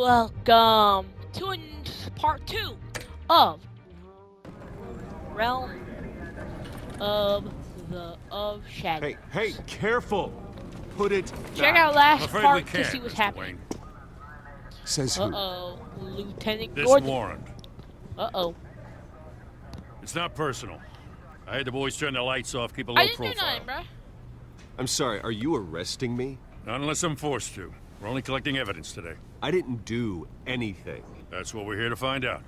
Welcome to part 2 of Realm of Shadow. Hey, careful! Put it Check back. out last Afraid part we to can't, see what's Mr. happening. Wayne. Says who? Uh-oh, Lieutenant This Gordon. warrant. Uh-oh. It's not personal. I had the boys turn the lights off, keep a low I didn't profile. do nothing, bruh. I'm sorry, are you arresting me? Not unless I'm forced to. We're only collecting evidence today. I didn't do anything. That's what we're here to find out.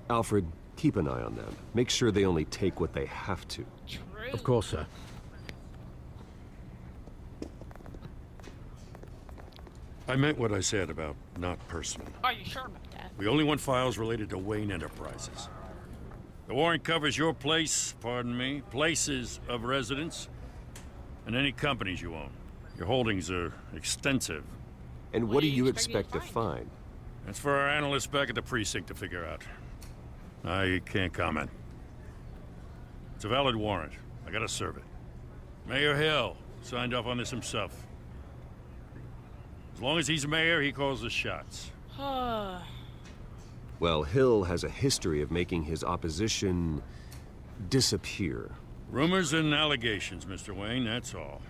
Alfred, keep an eye on them. Make sure they only take what they have to. True. Of course, sir. I meant what I said about not personal. Are you sure about that? We only want files related to Wayne Enterprises. The warrant covers your place, pardon me, places of residence, and any companies you own. Your holdings are extensive. And what do you expect to find? That's for our analysts back at the precinct to figure out. I can't comment. It's a valid warrant. I gotta serve it. Mayor Hill signed off on this himself. As long as he's mayor, he calls the shots. Well, Hill has a history of making his opposition disappear. Rumors and allegations, Mr. Wayne, that's all.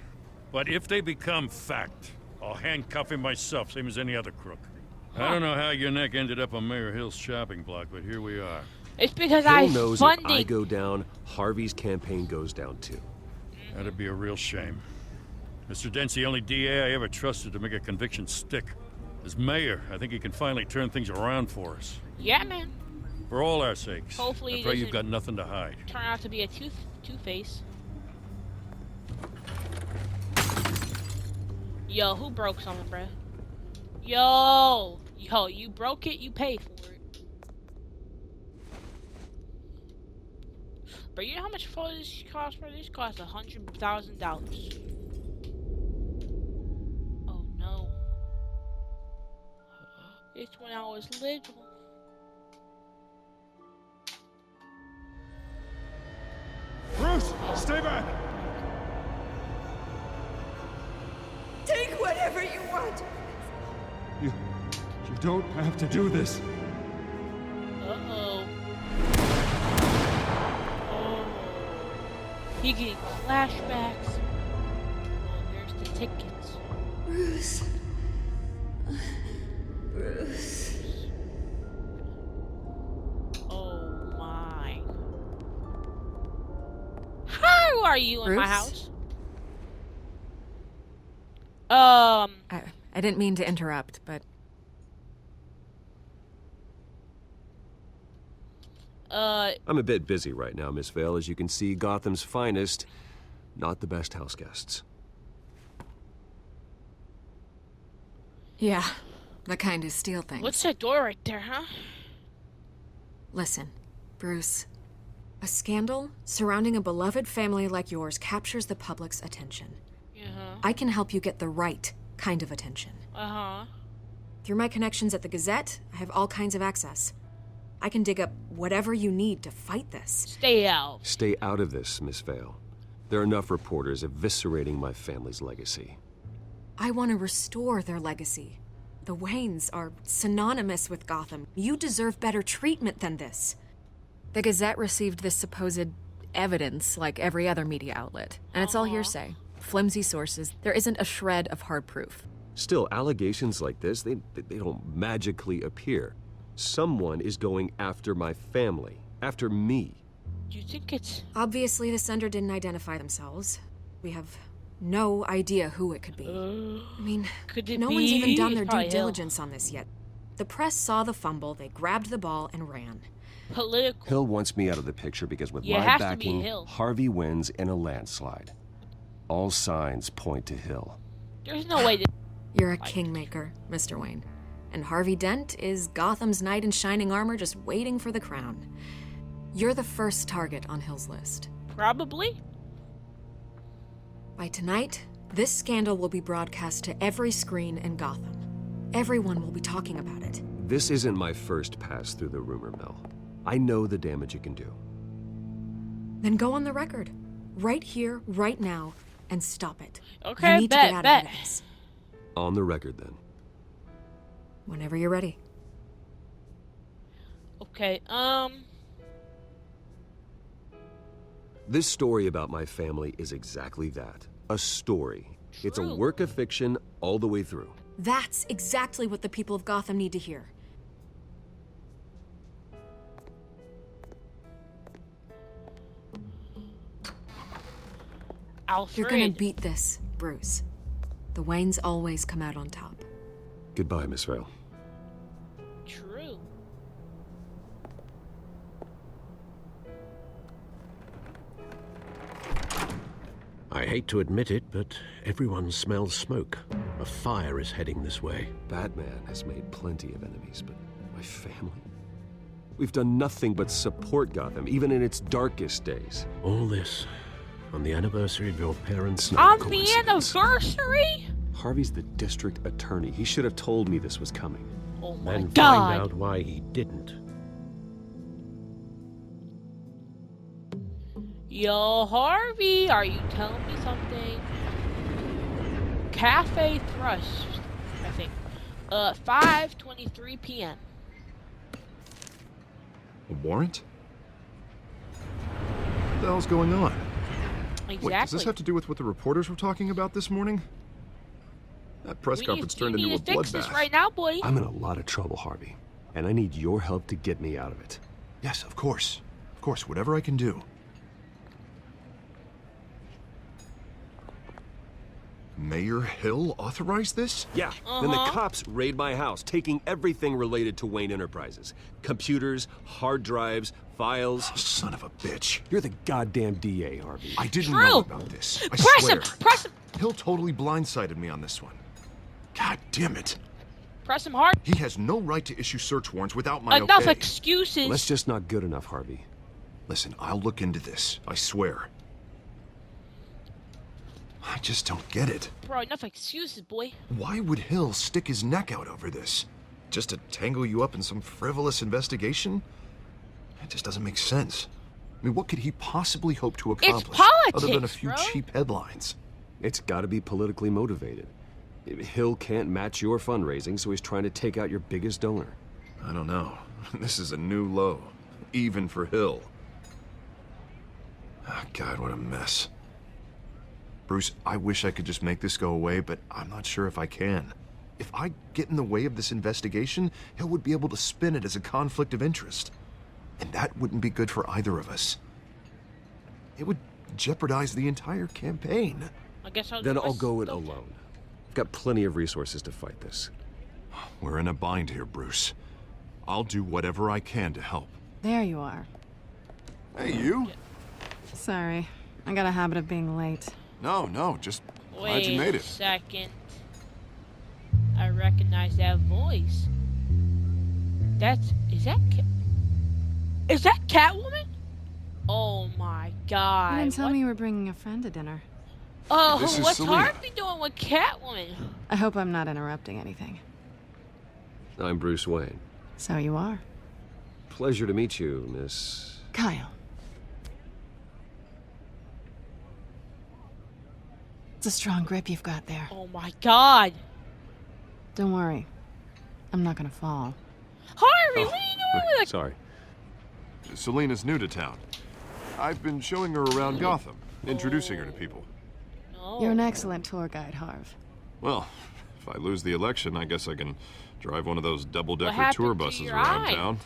But if they become fact, I'll handcuff him myself, same as any other crook. I don't know how your neck ended up on Mayor Hill's shopping block, but here we are. It's because Hill knows if funding. I go down, Harvey's campaign goes down too. That'd be a real shame. Mr. Dent's the only DA I ever trusted to make a conviction stick. As mayor, I think he can finally turn things around for us. Yeah, man. For all our sakes. Hopefully I he pray you've doesn't got nothing to hide. turn out to be a two-face. Yo, who broke something, bruh? Yo, you broke it, you paid for it. But you know how much for this cost? For this cost $100,000. Oh no! It's when I was little. Bruce, stay back! Take whatever you want. You don't have to do this. Uh-oh. Oh. He getting flashbacks. Oh, there's the tickets. Bruce. Bruce. Oh my. How are you in my Bruce? house? I didn't mean to interrupt, but I'm a bit busy right now, Miss Vale. As you can see, Gotham's finest, not the best house guests. yeah, the kind who steal things. what's that door right there, huh? Listen, Bruce, a scandal surrounding a beloved family like yours captures the public's attention. Uh-huh. I can help you get the right kind of attention. Uh-huh. Through my connections at the Gazette, I have all kinds of access. I can dig up whatever you need to fight this. Stay out. Stay out of this, Miss Vale. There are enough reporters eviscerating my family's legacy. I want to restore their legacy. The Waynes are synonymous with Gotham. You deserve better treatment than this. The Gazette received this supposed evidence like every other media outlet, and it's all hearsay. Flimsy sources. There isn't a shred of hard proof. Still, allegations like this, they don't magically appear. Someone is going after my family, after me. Do you think it's... Obviously, the sender didn't identify themselves. We have no idea who it could be. I mean, could it no be? one's even done It's their due probably Hill. diligence on this yet. The press saw the fumble, they grabbed the ball and ran. Political? Hill wants me out of the picture because with Yeah, it my has to be backing, Hill. Harvey wins in a landslide. All signs point to Hill. There's no way that... You're a kingmaker, Mr. Wayne. And Harvey Dent is Gotham's knight in shining armor just waiting for the crown. You're the first target on Hill's list. Probably. By tonight, this scandal will be broadcast to every screen in Gotham. Everyone will be talking about it. This isn't my first pass through the rumor mill. I know the damage it can do. Then go on the record. Right here, right now, and stop it. Okay, you need to get out of this. On the record, then. Whenever you're ready. Okay, This story about my family is exactly that. A story. It's a True. work of fiction all the way through. That's exactly what the people of Gotham need to hear. Alfred. You're gonna beat this, Bruce. The Waynes always come out on top. Goodbye, Miss Vale. True. I hate to admit it, but everyone smells smoke. A fire is heading this way. Batman has made plenty of enemies, but my family? We've done nothing but support Gotham, even in its darkest days. All this on the anniversary of your parents' Not a On the coincidence. anniversary? Harvey's the district attorney. He should have told me this was coming. Oh my and god. find out why he didn't. Yo, Harvey, are you telling me something? Cafe Thrust, I think. 5:23 p.m. A warrant? What the hell's going on? Exactly. Wait, does this have to do with what the reporters were talking about this morning? That press conference turned into a You need to fix this bloodbath. right now, boy. I'm in a lot of trouble, Harvey, and I need your help to get me out of it. Yes, of course. Of course, whatever I can do. Mayor Hill authorized this? Yeah, then the cops raid my house, taking everything related to Wayne Enterprises. Computers, hard drives, files. Son of a bitch. You're the goddamn DA, Harvey. I didn't True. know about this. I Press swear. him! Press him! Hill totally blindsided me on this one. God damn it. Press him hard. He has no right to issue search warrants without my Enough okay. excuses. Well, that's just not good enough, Harvey. Listen, I'll look into this. I swear. I just don't get it. Bro, enough excuses, boy. Why would Hill stick his neck out over this? Just to tangle you up in some frivolous investigation? It just doesn't make sense. I mean, what could he possibly hope to accomplish other than a politics, few bro. cheap headlines? It's got to be politically motivated. Hill can't match your fundraising, so he's trying to take out your biggest donor. I don't know. This is a new low, even for Hill. Oh, God, what a mess. Bruce, I wish I could just make this go away, but I'm not sure if I can. If I get in the way of this investigation, Hill would be able to spin it as a conflict of interest. And that wouldn't be good for either of us. It would jeopardize the entire campaign. I guess I'll Then just I'll press go it stop. alone. I've got plenty of resources to fight this. We're in a bind here, Bruce. I'll do whatever I can to help. There you are. Hey, you? Sorry. I got a habit of being late. No, just glad you Wait made a it. second. I recognize that voice. Is that Catwoman? Oh my god. You didn't tell What- me you were bringing a friend to dinner. Oh, This is what's Selena. Harvey doing with Catwoman? I hope I'm not interrupting anything. I'm Bruce Wayne. So you are. Pleasure to meet you, Miss... Kyle. It's a strong grip you've got there. Oh my god. Don't worry. I'm not gonna fall. Harvey, what are you doing with a... Sorry. Selena's new to town. I've been showing her around Gotham, introducing her to people. No. You're an excellent tour guide, Harv. Well, if I lose the election, I guess I can drive one of those What double-decker happened tour to buses your around eye? town.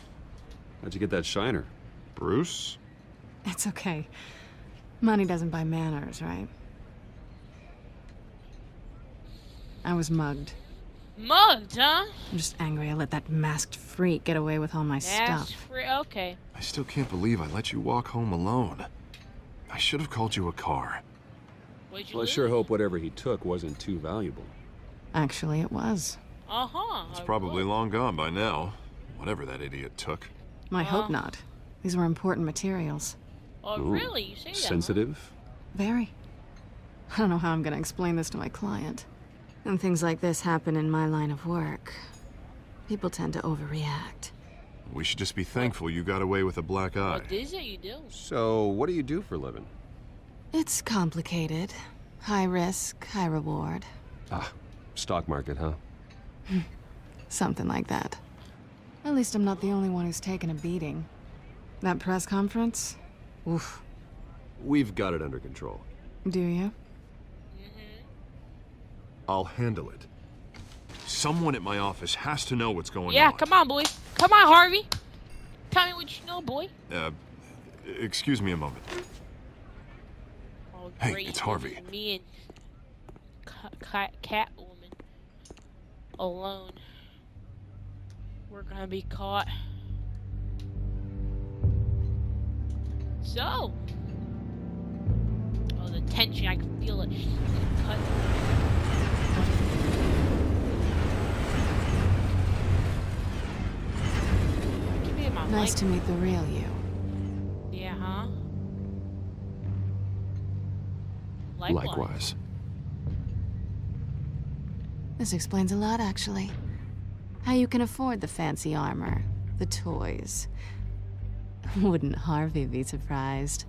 How'd you get that shiner? Bruce? It's okay. Money doesn't buy manners, right? I was mugged. Mugged, huh? I'm just angry I let that masked freak get away with all my That's stuff. okay. I still can't believe I let you walk home alone. I should have called you a car. What'd you Well, I lose? sure hope whatever he took wasn't too valuable. Actually, it was. Uh-huh. It's I probably would. long gone by now. Whatever that idiot took. I hope not. These were important materials. Oh, Ooh, really? You say that, huh? Sensitive? Very. I don't know how I'm gonna explain this to my client. When things like this happen in my line of work, people tend to overreact. We should just be thankful you got away with a black eye. What is it you do? So, what do you do for a living? It's complicated. High risk, high reward. Ah, stock market, huh? Something like that. At least I'm not the only one who's taken a beating. That press conference? Oof. We've got it under control. Do you? I'll handle it. Someone at my office has to know what's going on. Yeah, come on, boy. Come on, Harvey. Tell me what you know, boy. Excuse me a moment. Oh, Hey, great. it's Harvey. Me and Catwoman alone. We're gonna be caught. So. Oh, the tension. I can feel it. Cut. Give me my Nice mic. to meet the real you. Yeah, huh? Likewise. This explains a lot, actually. How you can afford the fancy armor, the toys. Wouldn't Harvey be surprised?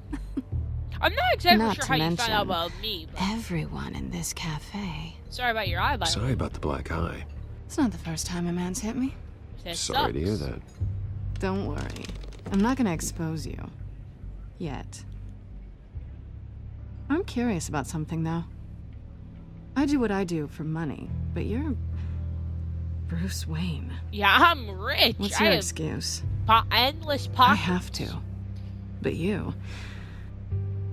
I'm not exactly Not sure to how you found mention, out about me, but Everyone in this cafe. sorry about your eye, by the way. Sorry about the black eye. It's not the first time a man's hit me. That Sorry to hear sucks. that. Don't worry. I'm not gonna expose you. Yet. I'm curious about something, though. I do what I do for money, but you're Bruce Wayne. Yeah, I'm rich. What's I your have excuse? endless I pockets. have to. But you...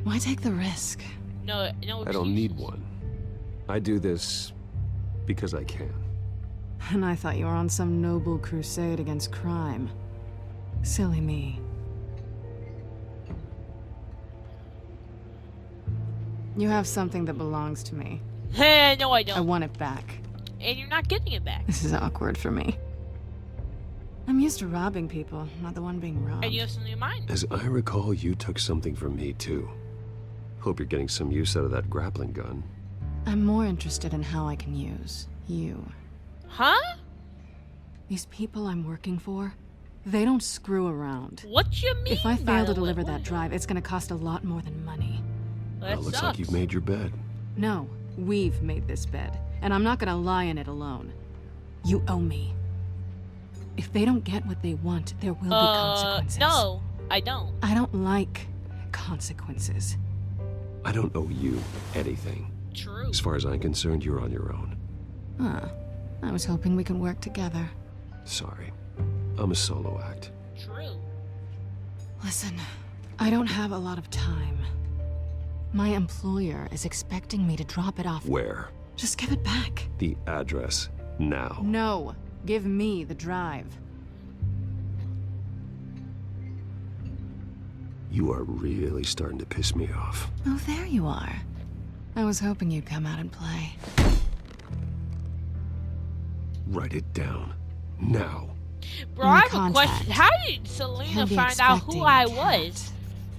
Why take the risk? No, I don't need excuses. one. I do this because I can. And I thought you were on some noble crusade against crime. Silly me. You have something that belongs to me. No, I don't. I want it back. And you're not getting it back. This is awkward for me. I'm used to robbing people, not the one being robbed. And you have something in mind. As I recall, you took something from me, too. Hope you're getting some use out of that grappling gun. I'm more interested in how I can use you. Huh? These people I'm working for, they don't screw around. What you mean? If I by fail to the way? deliver What that is drive, it's gonna cost a lot more than money. it? That Well, looks sucks. like you've made your bed. No, we've made this bed, and I'm not gonna lie in it alone. You owe me. If they don't get what they want, there will be consequences. No, I don't. I don't like consequences. I don't owe you anything. True. As far as I'm concerned, you're on your own. Huh. I was hoping we could work together. Sorry. I'm a solo act. True. Listen, I don't have a lot of time. My employer is expecting me to drop it off. Where? Just give it back. The address. Now. No, give me the drive. You are really starting to piss me off. Oh, there you are. I was hoping you'd come out and play. Write it down. Now. Bro, No I have a contact. question. How did Selena He'll be find out expecting who I a cat, was?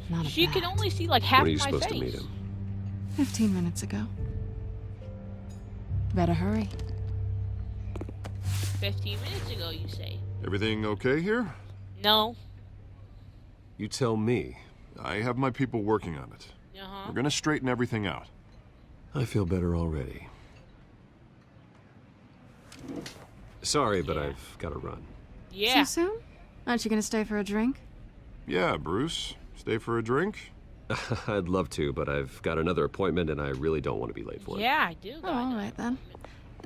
Not a She could bat. only see like half When are you of my supposed face. to meet him? 15 minutes ago. Better hurry. 15 minutes ago, you say? Everything okay here? No. You tell me. I have my people working on it. Uh-huh. We're gonna straighten everything out. I feel better already. Sorry, but I've got to run. Yeah. So soon? Aren't you gonna stay for a drink? Yeah, Bruce. Stay for a drink? I'd love to, but I've got another appointment and I really don't want to be late for it. Yeah, I do. Oh, all right then.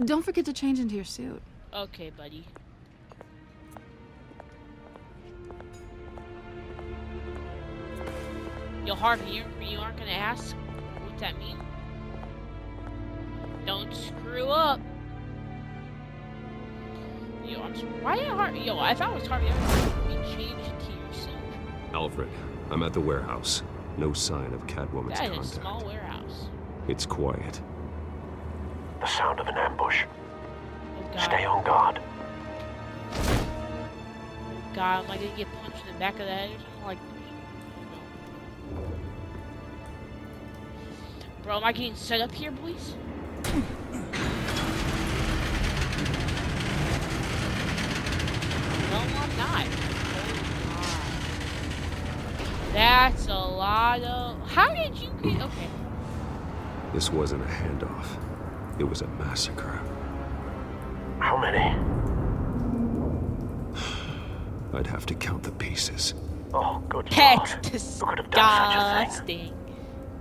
Don't forget to change into your suit. Okay, buddy. Yo, Harvey, you aren't gonna ask what that mean? Don't screw up. Yo, why did Harvey? Yo, if I was Harvey, I would be changed to yourself. Alfred, I'm at the warehouse. No sign of Catwoman's That is a contact. small warehouse. It's quiet. The sound of an ambush. Oh God. Stay on guard. God, am I gonna get punched in the back of the head or something like? Bro, am I getting set up here, boys? No, I'm not. Oh, God. That's a lot of. How did you get? Okay. This wasn't a handoff. It was a massacre. How many? I'd have to count the pieces. Oh, good That's Lord. Who could have done such a thing? disgusting.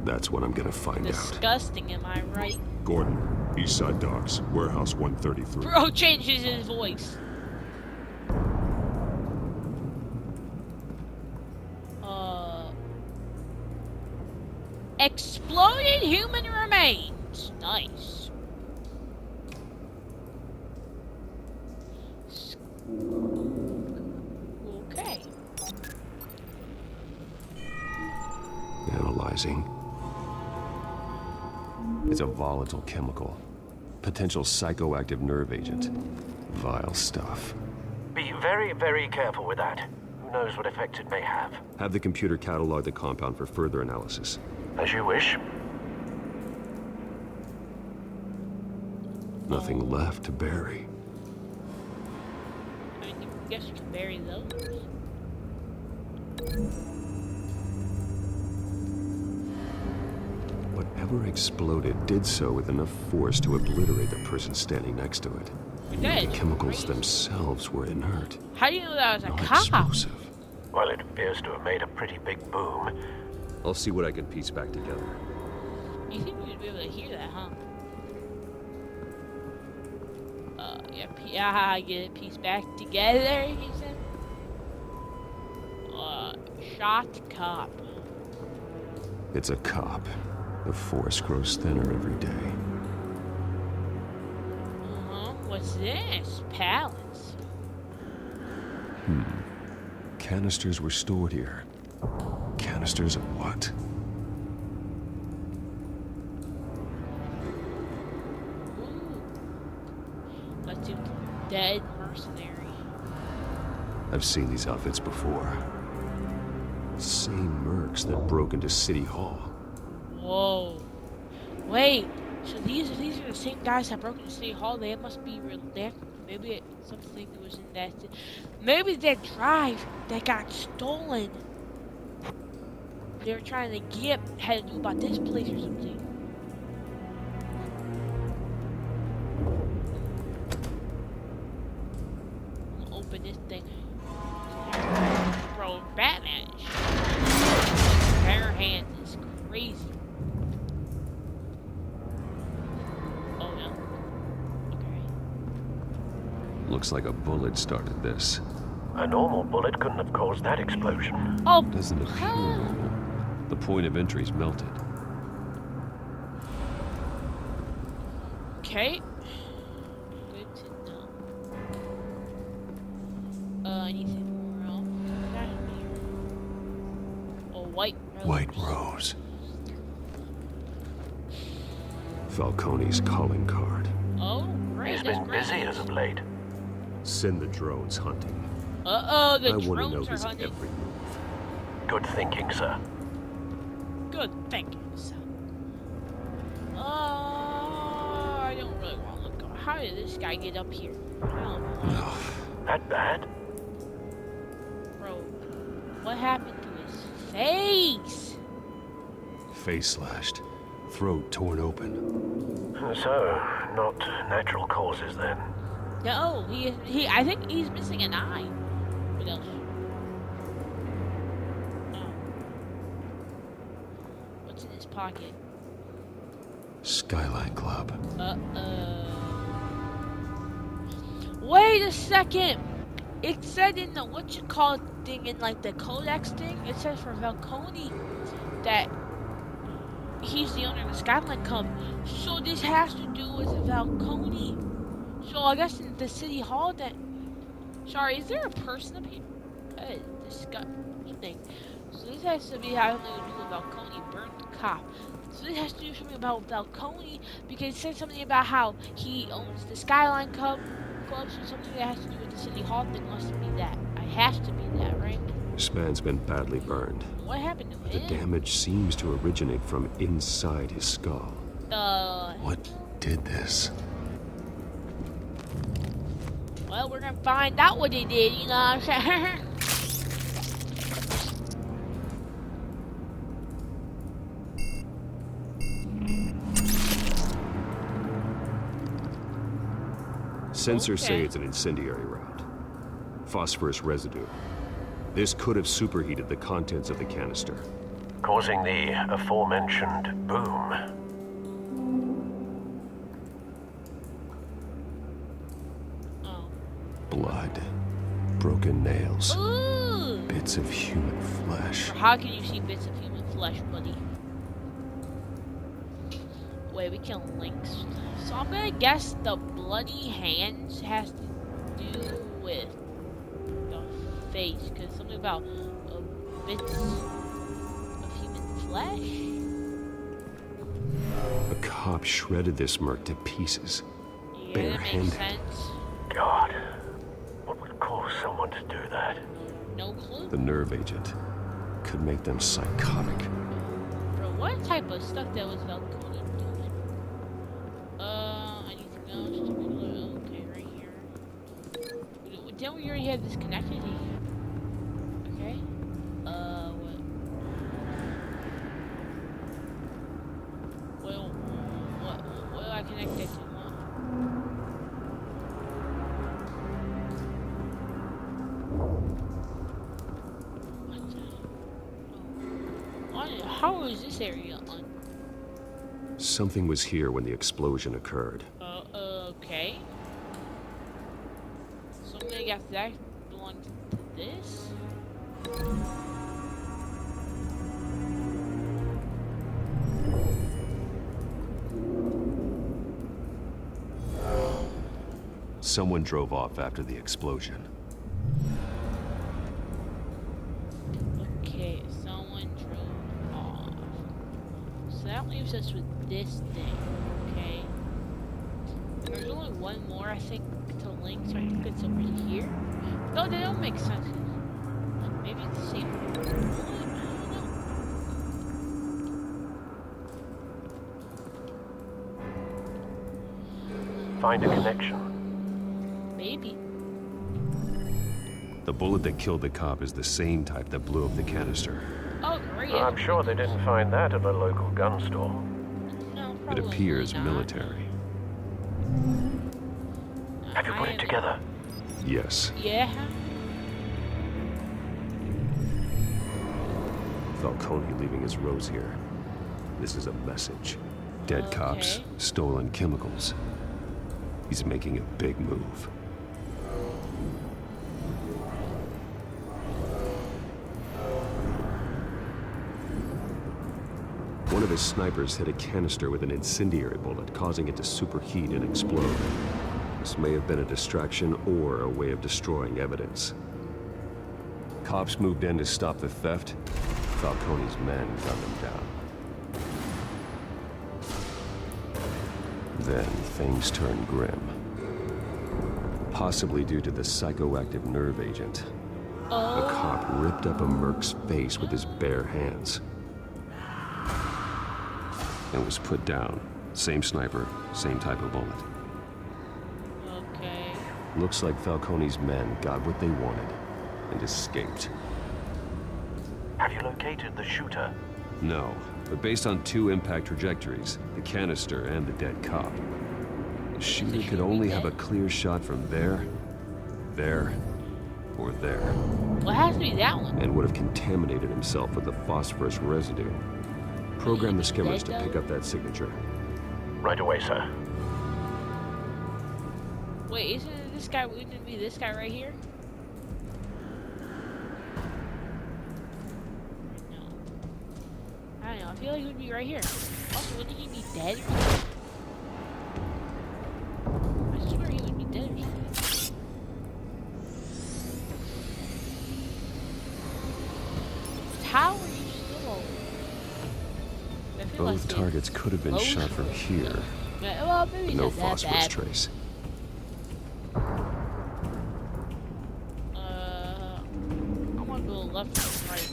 That's what I'm gonna find out. Disgusting, am I right? Gordon, Eastside Docks, Warehouse 133. Bro changes his voice. Exploded human remains. Nice. Okay. Analyzing. It's a volatile chemical. Potential psychoactive nerve agent. Vile stuff. Be very, very careful with that. Who knows what effect it may have. Have the computer catalog the compound for further analysis. As you wish. Nothing left to bury. I mean, I guess you can bury those. Whatever exploded did so with enough force to obliterate the person standing next to it. That The is chemicals crazy. themselves were inert, How do you know that was a not cop? explosive. Well, it appears to have made a pretty big boom. I'll see what I can piece back together. You think you'd be able to hear that, huh? Yeah, get it pieced back together, he said. Shot cop. It's a cop. The force grows thinner every day. What's this? Pallets. Canisters were stored here. Canisters of what? Let's do dead mercenary. I've seen these outfits before. Same mercs that broke into City Hall. Whoa. Wait. So these are the same guys that broke into City Hall. They must be real. Maybe something that was in that. Maybe that drive that got stolen. They were trying to get had to do about this place or something. I'll open this thing. Bro, Batman is bare hands is crazy. Oh no. Okay. Looks like a bullet started this. A normal bullet couldn't have caused that explosion. Oh, Doesn't appear normal. The point of entry's melted. okay. Good to know. Anything more else? Oh, white rose. White Rose. Falcone's calling card. Oh, great. He's That's been great. busy as of late. Send the drones hunting. Uh-oh, the I want to know drones are his hunting. every move. Good thinking, sir. Good thinking, son. I don't really want to look. How did this guy get up here? I don't know. That bad? Bro, what happened to his face? Face slashed. Throat torn open. So, not natural causes then. No, I think he's missing an eye. What else? Oh. What's in his pocket? Skyline Club. Wait a second! It said in the whatchamacallit thing, in like the codex thing, it says for Falcone that he's the owner of the Skyline Club. So this has to do with Falcone. So I guess in the City Hall that... Sorry, is there a person up here? Disgusting. So this has to be having to do with Falcone, burnt cop. So this has to do something about Falcone, because it said something about how he owns the Skyline Club, so something that has to do with the City Hall thing must be that. It has to be that, right? This man's been badly burned. What happened to The him? damage seems to originate from inside his skull. What did this? Well, we're gonna find out what he did, you know what I'm saying? Sensors say Okay. it's an incendiary round. phosphorus residue. This could have superheated the contents of the canister, causing the aforementioned boom. Oh. Blood, broken nails, Ooh! bits of human flesh. How can you see bits of human flesh, buddy? Wait, we can link stuff. So I'm gonna guess the bloody hands has to do with the face, because something about bits of human flesh? A cop shredded this merc to pieces. Yeah, that makes Barehanded. sense. God, what would cause someone to do that? No clue. The nerve agent could make them psychotic. Bro, what type of stuff that was Falcone doing? Anything else? Okay, right here. Didn't we already have this connected? Okay. What? Well, what do I connect that to? What the? Oh. How is this area on? Something was here when the explosion occurred. Okay. So I'm gonna guess that belongs to this. Someone drove off after the explosion. Okay, someone drove off. So that leaves us with this thing, okay? There's only one more, I think, to link, so I think it's over here. No, they don't make sense. Like, maybe it's the same one. I don't know. Find a connection. Maybe. The bullet that killed the cop is the same type that blew up the canister. Oh, great. I'm sure they didn't find that at a local gun store. No, It probably appears not. military. Have you put it together? Yes. Yeah. Falcone leaving his rose here. This is a message. Dead cops, Okay. stolen chemicals. He's making a big move. One of his snipers hit a canister with an incendiary bullet, causing it to superheat and explode. This may have been a distraction or a way of destroying evidence. Cops moved in to stop the theft. Falcone's men gun them down. Then things turned grim. Possibly due to the psychoactive nerve agent. A cop ripped up a merc's face with his bare hands. And was put down. Same sniper, same type of bullet. Okay. Looks like Falcone's men got what they wanted and escaped. Have you located the shooter? No, but based on two impact trajectories, the canister and the dead cop, the shooter could only have a clear shot from there, or there, Well, it has to be that one. and would have contaminated himself with the phosphorus residue. Program the skimmers to pick up that signature. Right away, sir. Wait, isn't it this guy? Wouldn't it be this guy right here? No. I don't know. I feel like he would be right here. Also, wouldn't he be dead? I swear he would be dead or something. How are you still alive? I feel Both like targets could have been shot from here, well, maybe but no it's not that phosphorus bad. trace. I want to go left and right.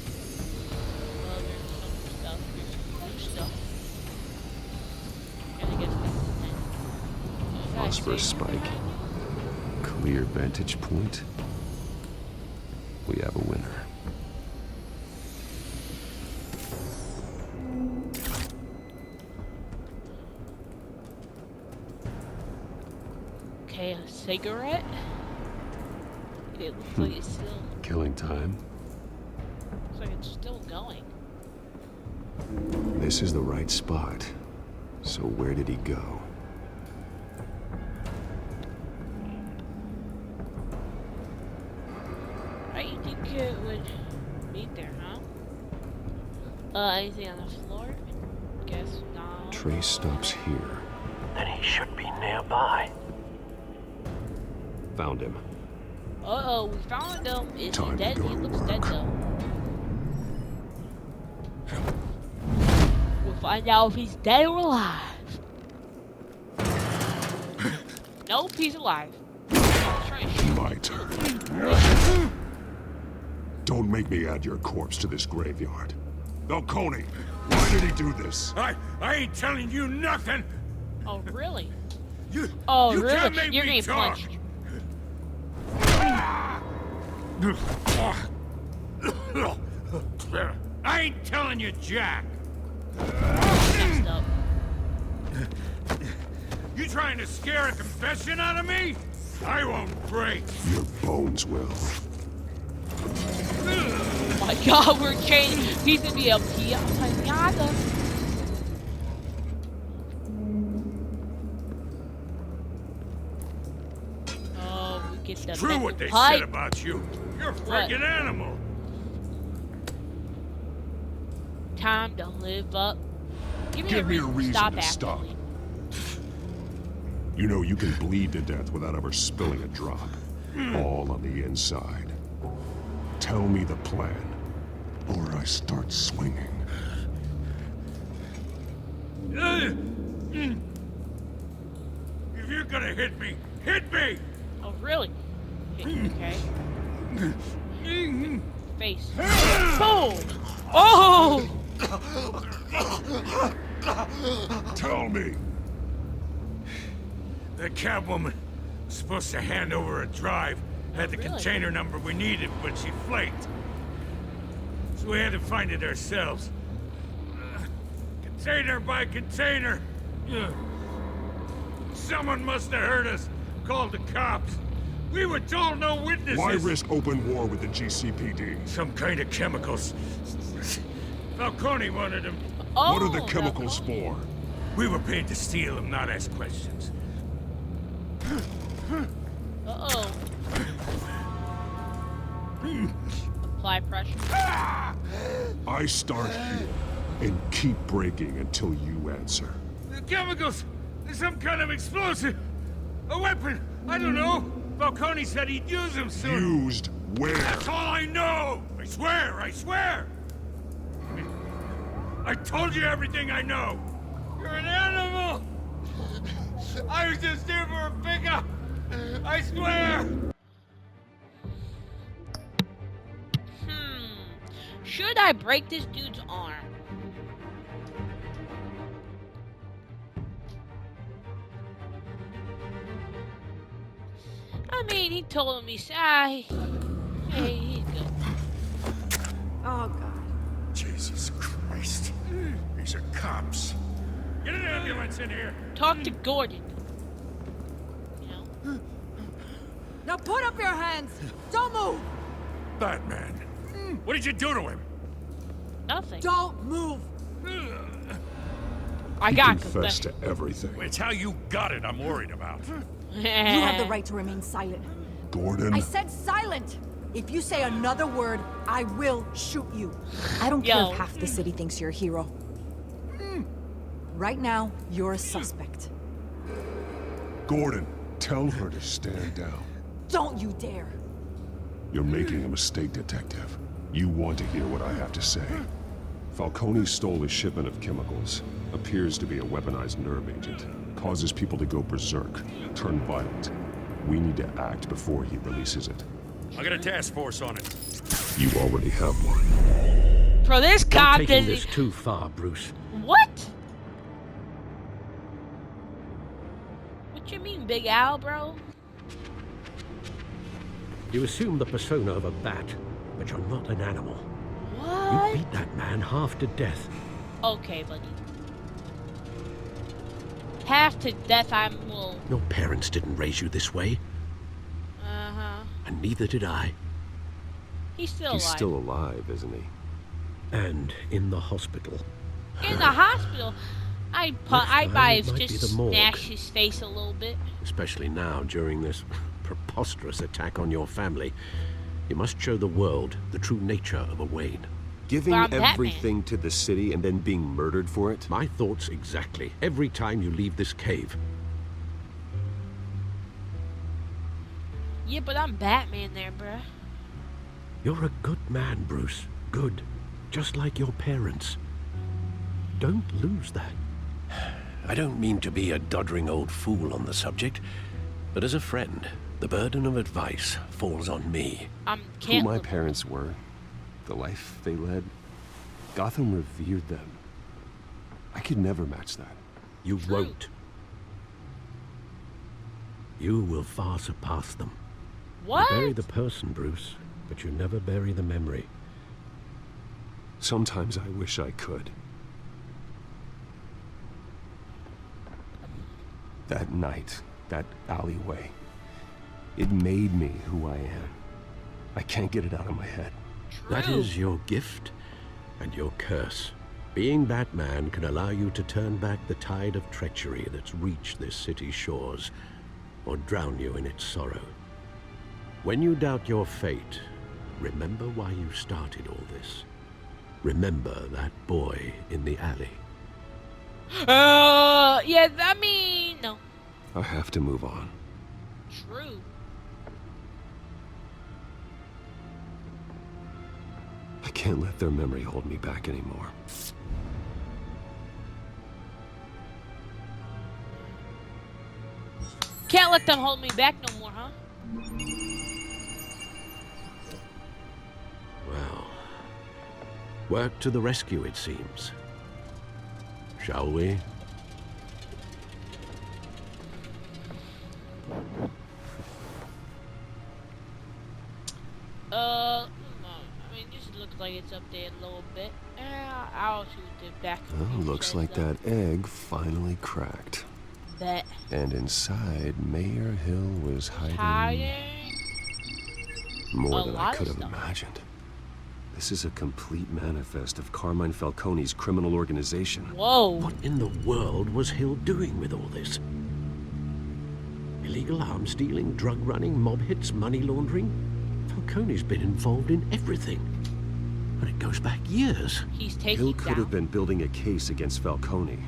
Well, there's some stuff. There's some new stuff. And I guess that's the thing. Oh, guys, Phosphorus see? spike. Clear vantage point. We have a winner. Okay, a cigarette? It looks like it's still... Killing time. Looks like it's still going. This is the right spot. So where did he go? Right, you think it would be there, huh? Anything on the floor? Guess not. Trace stops here. Then he should be nearby. Found him. Uh-oh, we found him. Is he Time to dead? go He to looks work. dead, though. We'll find out if he's dead or alive. Nope, he's alive. My turn. Don't make me add your corpse to this graveyard. Falcone, why did he do this? I ain't telling you nothing. Oh, really? You, Oh, you can't really? make You're me getting talk. punched. I ain't telling you, Jack. Messed up. You trying to scare a confession out of me? I won't break. Your bones will. Oh my god, we're changing. He's gonna be a piñata. Oh, we get the True what mental they pipe. said about you. You're a What? freaking animal. Time to live up. Give Give me a to reason stop to acting. stop. You know you can bleed to death without ever spilling a drop. All on the inside. Tell me the plan, or I start swinging. If you're gonna hit me, hit me! Oh, really? Okay. Face. Boom! Oh! Tell me. The cabwoman was supposed to hand over a drive. Had the Really? container number we needed, but she flaked. So we had to find it ourselves. Container by container. Someone must have heard us. Called the cops. We were told no witnesses. Why risk open war with the GCPD? Some kind of chemicals. Falcone wanted them. Oh, What are the chemicals Falcone. for? We were paid to steal them, not ask questions. Uh-oh. Apply pressure. I start here and keep breaking until you answer. The chemicals! There's some kind of explosive! A weapon! I don't know! Falcone said he'd use them soon! Used where? That's all I know! I swear! I swear! I told you everything I know! You're an animal! I was just here for a pickup! I swear! Should I break this dude's arm? I mean, he told me, hey, he's good. Oh, God. Jesus Christ. These are cops. Get an ambulance in here! Talk to Gordon. You know? Now put up your hands! Don't move! Batman. What did you do to him? Nothing. Don't move! I He got confessed confession. to everything. It's how you got it I'm worried about. You have the right to remain silent. Gordon, I said silent! If you say another word, I will shoot you. I don't care Yo. if half the city thinks you're a hero. Right now, you're a suspect. Gordon, tell her to stand down. Don't you dare! You're making a mistake, Detective. You want to hear what I have to say. Falcone stole a shipment of chemicals. Appears to be a weaponized nerve agent. Causes people to go berserk, turn violent. We need to act before he releases it. I got a task force on it. You already have one. Bro, this You're cop taking doesn't... this too far, Bruce. What? What you mean, Big Al, bro? You assume the persona of a bat, but you're not an animal. You What? beat that man half to death. Okay, buddy. half to death, I will. Your parents didn't raise you this way, and neither did I. He's still He's alive. still alive, isn't he? And in the hospital. In the hospital. I time buy it might be just the morgue. smash his face a little bit. Especially now, during this preposterous attack on your family. You must show the world the true nature of a Wayne. Giving But I'm Batman. everything to the city and then being murdered for it? My thoughts exactly. Every time you leave this cave. Yeah, but I'm Batman there, bruh. You're a good man, Bruce. Good. Just like your parents. Don't lose that. I don't mean to be a doddering old fool on the subject, but as a friend, the burden of advice falls on me. Who Can't my look- parents were, the life they led, Gotham revered them. I could never match that. You True. won't. You will far surpass them. What? You bury the person, Bruce, but you never bury the memory. Sometimes I wish I could. That night, that alleyway, it made me who I am. I can't get it out of my head. That True. is your gift and your curse. Being Batman can allow you to turn back the tide of treachery that's reached this city's shores, or drown you in its sorrow. When you doubt your fate, remember why you started all this. Remember that boy in the alley. Yeah, I mean, no. I have to move on. True. I can't let their memory hold me back anymore. Can't let them hold me back no more, huh? Well, work to the rescue, it seems. Shall we? I mean, this looks like it's updated a little bit. I'll shoot the back. Well, looks like that egg finally cracked. Bet. And inside, Mayor Hill was hiding more a than lot I of could have stuff. imagined. This is a complete manifest of Carmine Falcone's criminal organization. Whoa. What in the world was Hill doing with all this? Illegal arms dealing, drug running, mob hits, money laundering? Falcone's been involved in everything. And it goes back years. He's taking Hill could down. have been building a case against Falcone.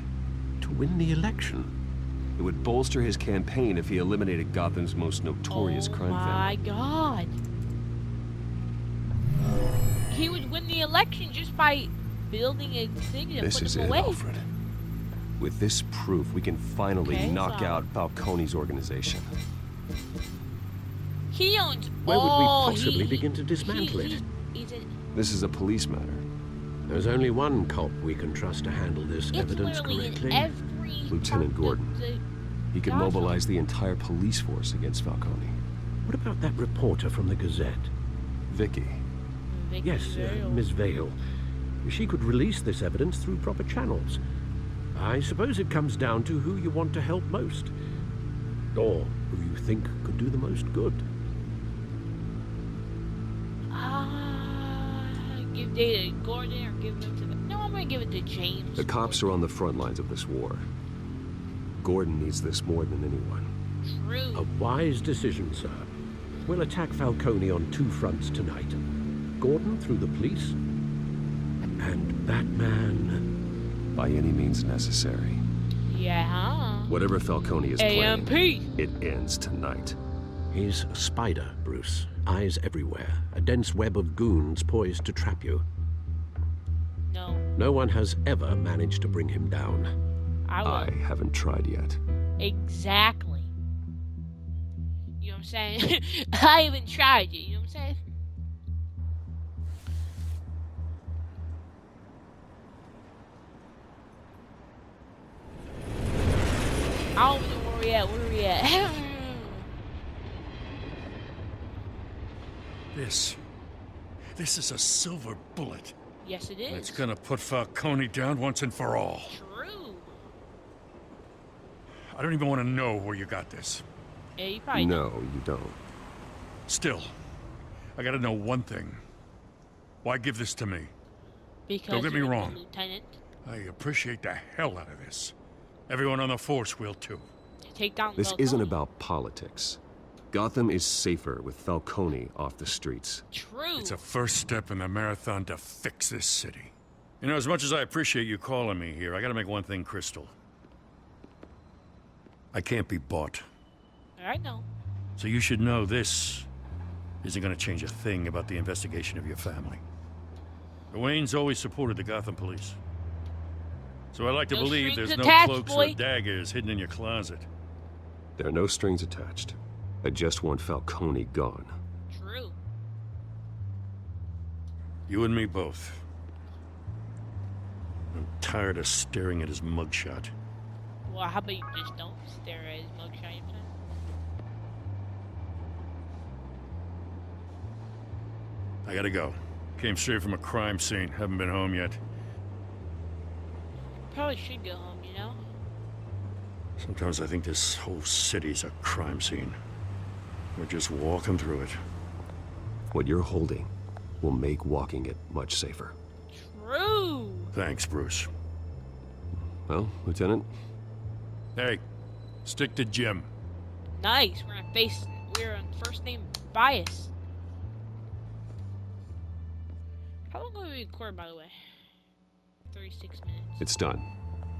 To win the election. It would bolster his campaign if he eliminated Gotham's most notorious crime Oh my family. god. He would win the election just by building a thing to This put is him it, away. Alfred. With this proof, we can finally Okay, knock so- out Falcone's organization. He owns. Where would we oh, possibly he- begin to dismantle he- it? He's a, This is a police matter. There's only one cop we can trust to handle this it's evidence literally in correctly. every. Lieutenant part Gordon. of the He could Gotham. mobilize the entire police force against Falcone. What about that reporter from the Gazette? Vicky. Vicky Yes, Vale. Miss Vale. She could release this evidence through proper channels. I suppose it comes down to who you want to help most. Or who you think could do the most good. Give data to Gordon or give them to the. No, I'm gonna give it to James. The cops are on the front lines of this war. Gordon needs this more than anyone. True. A wise decision, sir. We'll attack Falcone on two fronts tonight. Gordon through the police, and Batman. By any means necessary. Yeah, huh? Whatever Falcone is planning, AMP. it ends tonight. He's a spider, Bruce. Eyes everywhere. A dense web of goons poised to trap you. No, No one has ever managed to bring him down. I will. I haven't tried yet. Exactly. You know what I'm saying? I haven't tried it. You know what I'm saying? I don't know where we at. Where we at? This is a silver bullet. Yes, it is. It's gonna put Falcone down once and for all. True. I don't even want to know where you got this. Yeah, you probably No, you don't. Still, I gotta know one thing. Why give this to me? because Don't get me you're the wrong. lieutenant. I appreciate the hell out of this. Everyone on the force will too. To take down This Falcone. isn't about politics. Gotham is safer with Falcone off the streets. True. It's a first step in the marathon to fix this city. You know, as much as I appreciate you calling me here, I gotta make one thing crystal. I can't be bought. I know. So you should know this isn't gonna change a thing about the investigation of your family. The Waynes always supported the Gotham police. So I like to No believe strings there's no attached, cloaks boy. or daggers hidden in your closet. There are no strings attached. I just want Falcone gone. True. You and me both. I'm tired of staring at his mugshot. Well, how about you just don't stare at his mugshot? You know what I'm I gotta go. Came straight from a crime scene. Haven't been home yet. saying? Probably should go home, you know? Sometimes I think this whole city's a crime scene. We're just walking through it. What you're holding will make walking it much safer. True. Thanks, Bruce. Well, Lieutenant, Hey, stick to Jim. Nice. We're on first name bias. How long will we record, by the way? 36 minutes. it's done.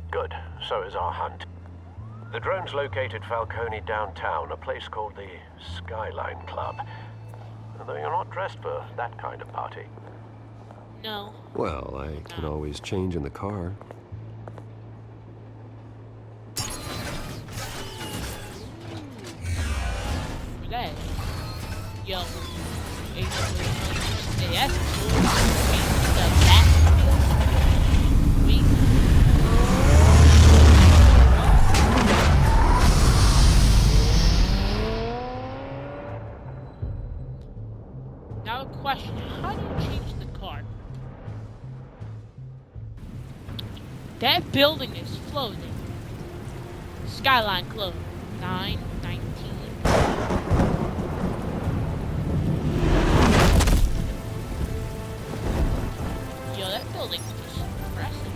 Good. So is our hunt. The drones located Falcone downtown, a place called the Skyline Club. Though you're not dressed for that kind of party. No. Well, I can always change in the car. For that. Yo. Hey, that's cool. The Batmobile. Sweet. Now a question, how do you change the car? That building is floating. Skyline Club. 9:19. Yo, that building is just impressive.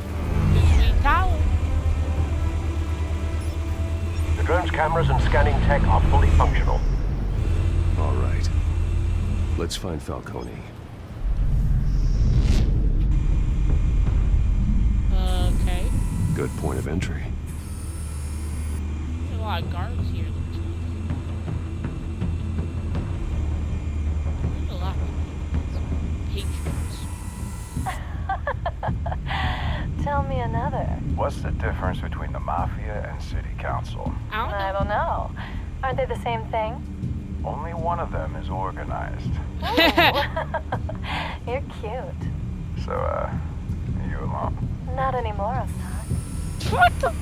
The Twin Tower. The drone's cameras and scanning tech are fully functional. All right. Let's find Falcone. Okay. Good point of entry. There's a lot of guards here. There's a lot of patrons. Tell me another. What's the difference between the Mafia and City Council? I don't know. Aren't they the same thing? Only one of them is organized. You're cute. So, are you alone? Not anymore, I'm not. What the?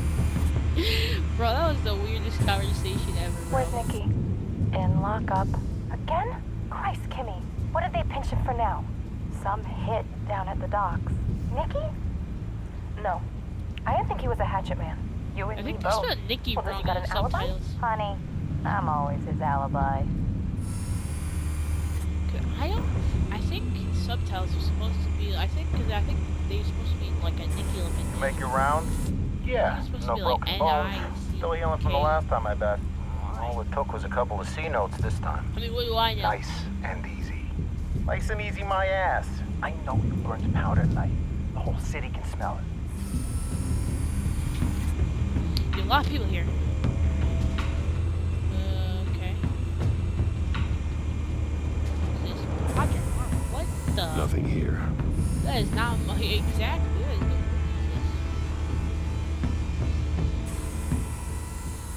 Bro, that was the weirdest conversation ever, bro. Where's Nikki? In lockup. Again? Christ, Kimmy. What did they pinch him for now? Some hit down at the docks. Nikki? No. I didn't think he was a hatchet man. You and I me think this both. is Nikki Well, does wrong he got in an the alibi? subtitles. Honey, I'm always his alibi. I think subtitles are supposed to be. I think they're supposed to be like a Nikki element. You make your rounds? Yeah, It's supposed to no be like broken bones. N-I-C-K. Still healing from the last time, I bet. All it took was a couple of C notes this time. I mean, what do I know? Nice and easy. Nice and easy, my ass. I know you burned powder at night. The whole city can smell it. There's a lot of people here. Okay. This is Project Marvel. What the? Nothing here. That is not my exact.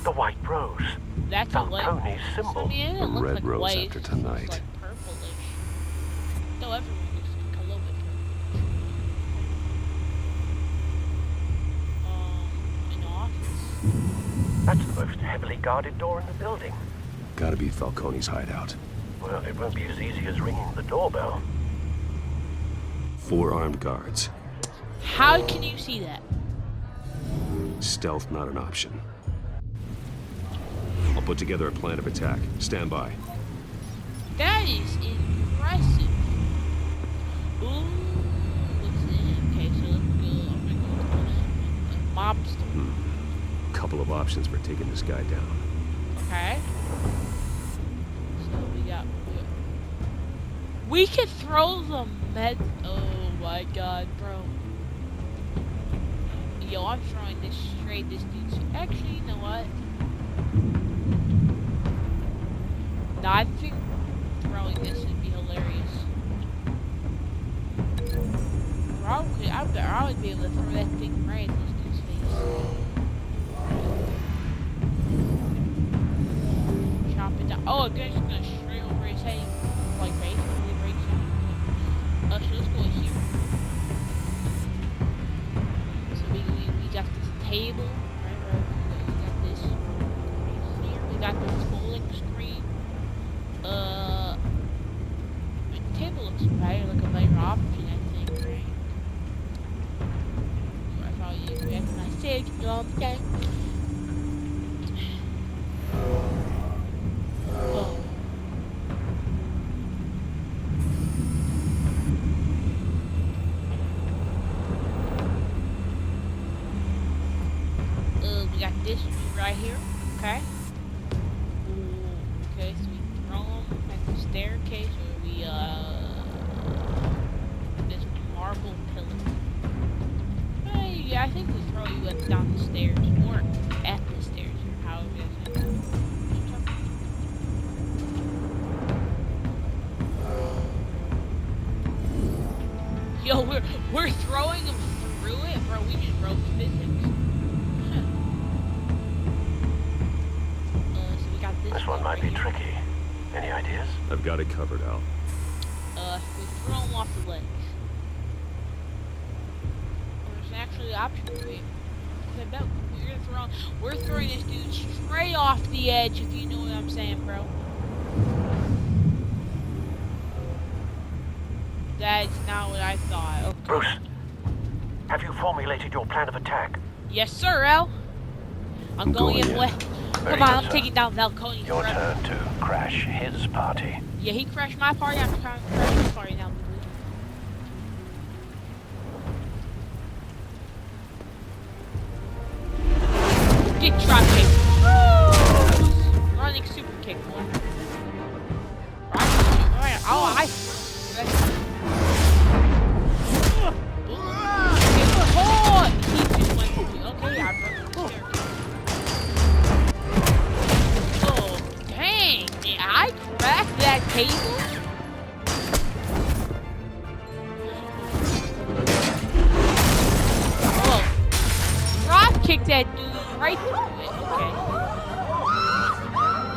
The White Rose. That's a white. Falcone's I symbol. mean, it A looks red like rose white. after It's tonight. like purplish. Though everyone looks like a little bit purplish. An office. That's the most heavily guarded door in the building. Gotta be Falcone's hideout. Well, it won't be as easy as ringing the doorbell. 4 armed guards. How can you see that? Stealth not an option. I'll put together a plan of attack. Stand by. That is impressive. Ooh, what's this? Okay, so let's go. I'm gonna go with this mobster. Couple of options for taking this guy down. Okay. So we could throw the med. Oh my god, bro. Yo, I'm throwing this straight. This dude's. Actually, you know what? No, I think throwing this would be hilarious. Probably, I bet I would be able to throw that thing right in this dude's face. Chop it down. Oh, I'm just gonna straight over his head, like basically right here. So let's go here. So we got this table, right? We got this right here. We got this bowling screen. The table looks better, like a better option, I think, right? So I thought you react when I said, you know what I'm saying? We got this right here, okay? Okay, so we throw them at the staircase, or we, this marble pillar. Yeah, I think we throw you up down the stairs, or at the stairs, or however it is. Yo, we're throwing them through it, bro. We just broke physics. So we got this. This one might be tricky. Any ideas? I've got it covered, Al. We throw them off the ledge. There's actually an option for you. We're throwing this dude straight off the edge, if you know what I'm saying, bro. That's not what I thought. Okay. Bruce, have you formulated your plan of attack? Yes, sir, Al. I'm going in west. Come on, I'm taking down Valconi. Your turn to crash his party. Yeah, he crashed my party. I'm trying to crash his party now. Get drop kick. Running super kick, boy. Right. Oh, I. He just went through. Okay, I broke the staircase. Oh, dang. I cracked that table? Whoa. Drop kick that dude right through it. Okay.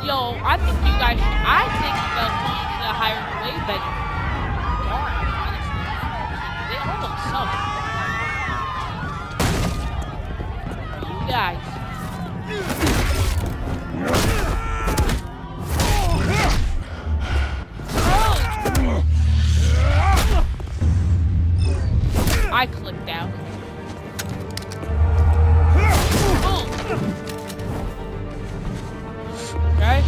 Yo, I think you guys should. I think Valconi should have hired way better guard, honestly. They almost suck. You guys. I clicked out. Okay.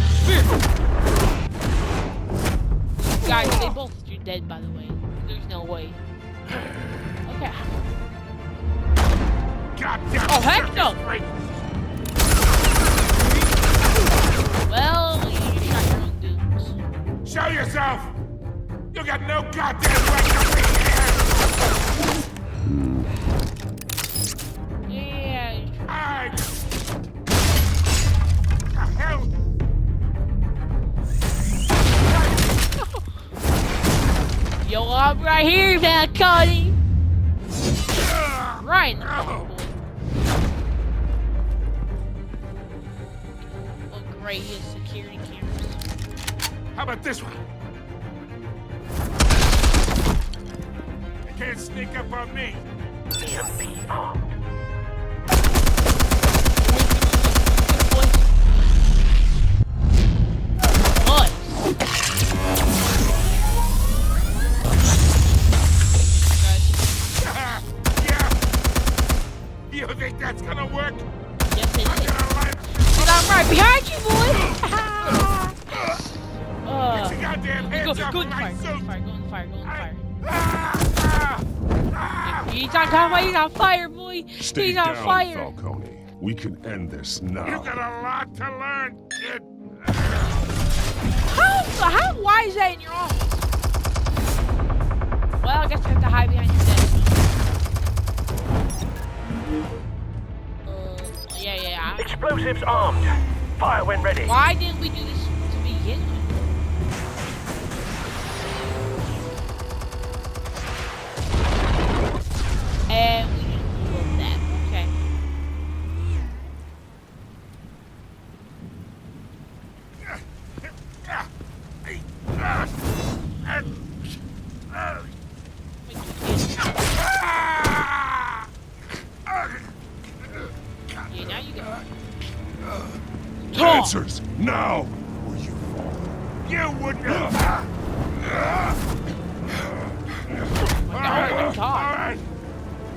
Guys, they both are dead, by the way. There's no way. Okay. Oh, heck no! Well, you just shot your own dudes. Show yourself! You got no goddamn right to be here! Yeah. Alright! The hell? Yo, I'm right here, Valconi! Right in the face, boy. Oh, great, he has security cameras. How about this one? You can't sneak up on me! EMP armed. You think that's gonna work? Yes, it is. I'm gonna light And I'm right behind you! you, boy. Get your goddamn hands off Go in of the my fire. Go in suit! the fire. Go in the fire. Go in the fire. He's on fire. He's on fire, boy. Stay He's on down, fire. Falcone. We can end this You now. got a lot to learn, kid. How? Why is that in your office? Well, I guess you have to hide behind your desk. Yeah. Explosives armed. Fire when ready. Why didn't we do this to begin with? And we just blew up that. Okay. Yeah, now you go. Answers now. You wouldn't Oh my god. All right.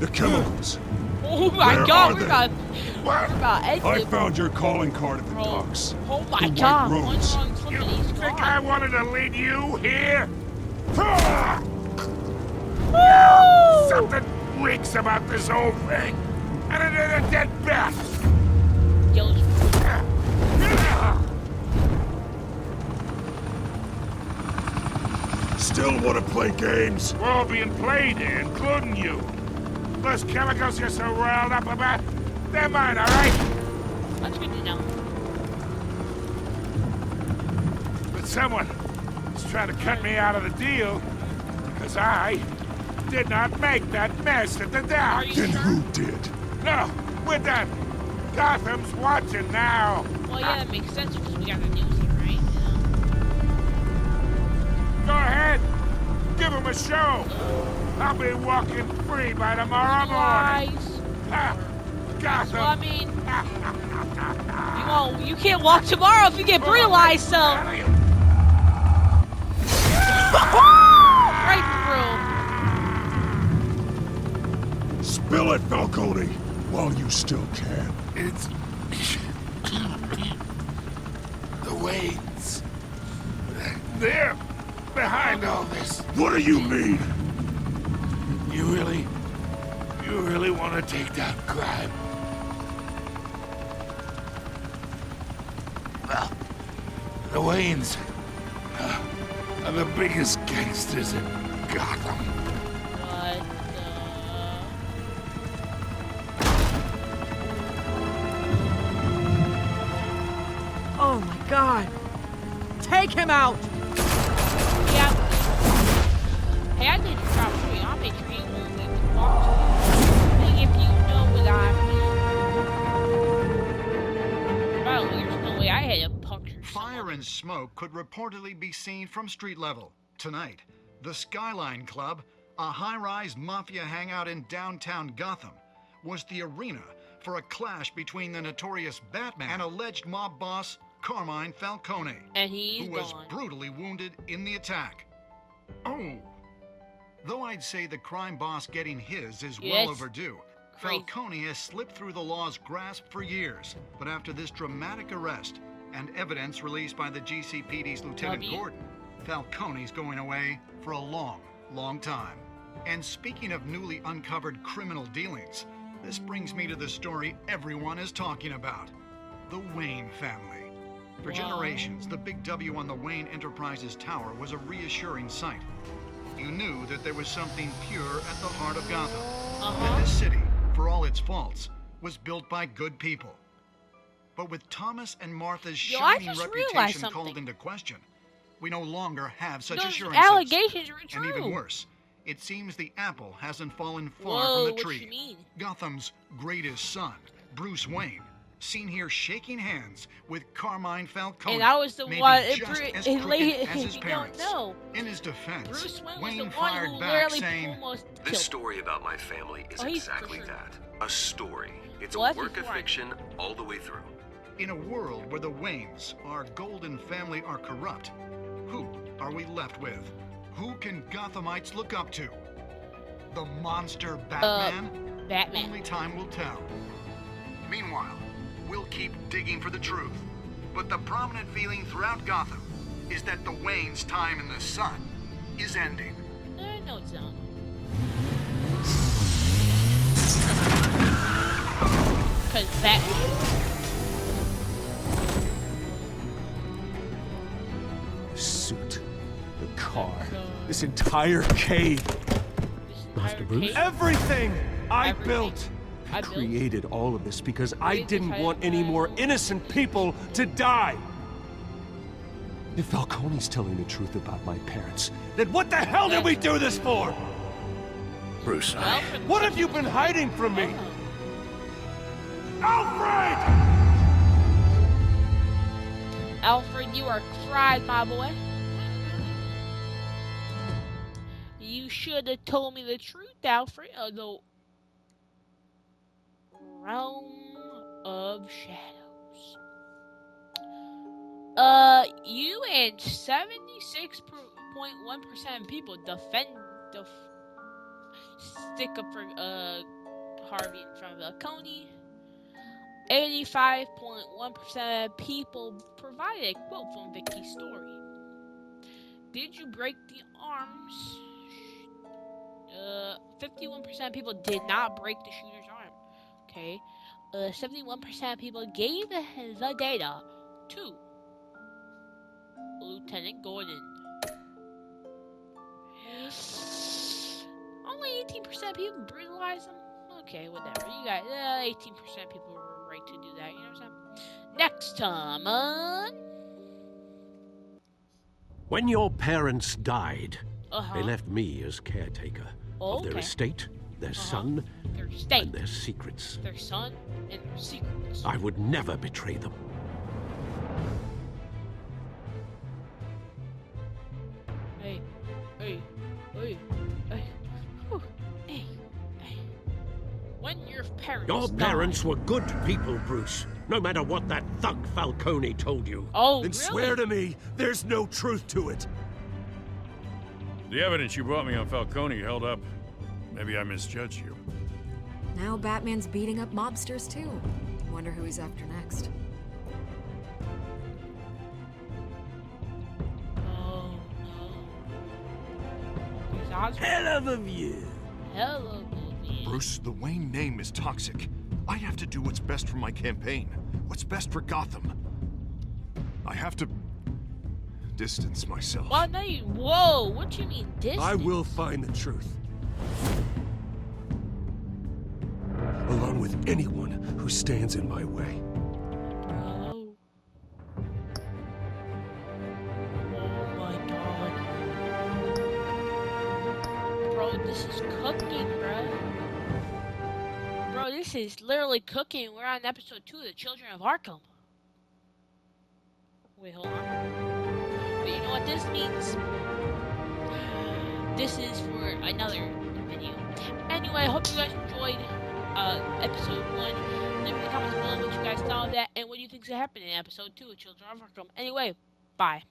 The chemicals. Oh my Where god, are we're they? about I exit. found your calling card at the docks. Oh The my white god, rose. what's wrong with You somebody's think car? I wanted to lead you here? Woo! Something reeks about this whole thing. And it is a dead bat. Yo, Still want to play games? We're all being played here, including you. Those chemicals you're so riled up about, they're mine, all right? that's good to know. But someone is trying to cut me out of the deal because I did not make that mess at the Are dock. you Then sure? who did? No, we're done. Gotham's watching now. Well, yeah, that makes sense because we got the news here, right? Go ahead. Give him a show. I'll be walking free by tomorrow morning. Lies. Ha! Gotham. Well, I mean, you can't walk tomorrow if you get brutalized, so. Right through. Spill it, Falcone, while you still can. It's the Waynes. They're behind all this. What do you mean? You really want to take down crime? Well, the Waynes are the biggest gangsters in Gotham. What Oh my god. Take him out! Yeah. Hey, I did your job for you. I'll make sure you won't need to walk to me. If you know what I mean. Well, there's no way I had a puncture. Fire and smoke could reportedly be seen from street level. Tonight, the Skyline Club, a high-rise mafia hangout in downtown Gotham, was the arena for a clash between the notorious Batman and alleged mob boss Carmine Falcone, And he's who was gone. brutally wounded in the attack. Oh. Though I'd say the crime boss getting his is Yes. well overdue, Crazy. Falcone has slipped through the law's grasp for years. But after this dramatic arrest and evidence released by the GCPD's Lieutenant W. Gordon, Falcone's going away for a long, long time. And speaking of newly uncovered criminal dealings, this brings me to the story everyone is talking about: the Wayne family. For generations, the big W on the Wayne Enterprises tower was a reassuring sight. You knew that there was something pure at the heart of Gotham. That this city, for all its faults, was built by good people. But with Thomas and Martha's Yo, I shining just realized reputation something. called into question, we no longer have such Those assurances. allegations are And even true. worse, it seems the apple hasn't fallen far Whoa, from the what tree. you mean? Gotham's greatest son, Bruce Wayne, seen here shaking hands with Carmine Falcone. And I was the maybe one. just as crooked as his You parents. don't know. In his defense, Bruce Wayne was Wayne the one fired who back literally saying, almost This killed. story about my family is Oh, he's for exactly sure. that. A story. It's Well, a that's work of before I- fiction all the way through. in a world where the Waynes, our golden family, are corrupt, who are we left with? Who can Gothamites look up to? The monster Batman? Batman. Only time will tell. Meanwhile, we'll keep digging for the truth. But the prominent feeling throughout Gotham is that the Wayne's time in the sun is ending. No, it's not. Because Batman. The suit, the car, this entire cave. Master Bruce? Everything I Everything. built. I created all of this because I didn't want any more innocent people to die. If Falcone's telling the truth about my parents, then what the hell did we do this for? Bruce, What have you been hiding from me? Alfred! Alfred, you are cried, my boy. You should have told me the truth, Alfred. The realm of shadows. You and 76.1% of people stick up for Harvey from Falcone. 85.1% of people provided a quote from Vicky's story. Did you break the arms? 51% of people did not break the shooter's arm. Okay. 71% of people gave the data to Lieutenant Gordon. Only 18% of people brutalized him. Okay, whatever. You got 18% of people were right to do that. You know what I'm saying? Next time on. when your parents died, Uh-huh. they left me as caretaker of their Okay. estate, their son, Their estate, and their secrets. their son, and their secrets. I would never betray them. Hey, hey, hey, hey, whew, hey, hey. When your parents Your died- parents were good people, Bruce. No matter what that thug Falcone told you. Oh, Then really? swear to me there's no truth to it. The evidence you brought me on Falcone held up. Maybe I misjudged you. Now Batman's beating up mobsters too. Wonder who he's after next. Oh, no. There's Osborn. Hell of a view. Hello, movie. Bruce, the Wayne name is toxic. I have to do what's best for my campaign. What's best for Gotham. I have to distance myself. Well, no, you. Whoa, what you mean, distance? I will find the truth. Along with anyone who stands in my way. Bro. Oh my god. Bro, this is cooking, bro. Bro, this is literally cooking. We're on episode 2 of the Children of Arkham. Wait, hold on. But you know what this means? This is for another video. Anyway, I hope you guys enjoyed episode 1. Leave in the comments below what you guys thought of that and what you think's gonna happen in episode 2 of Children of Arkham. Anyway, bye.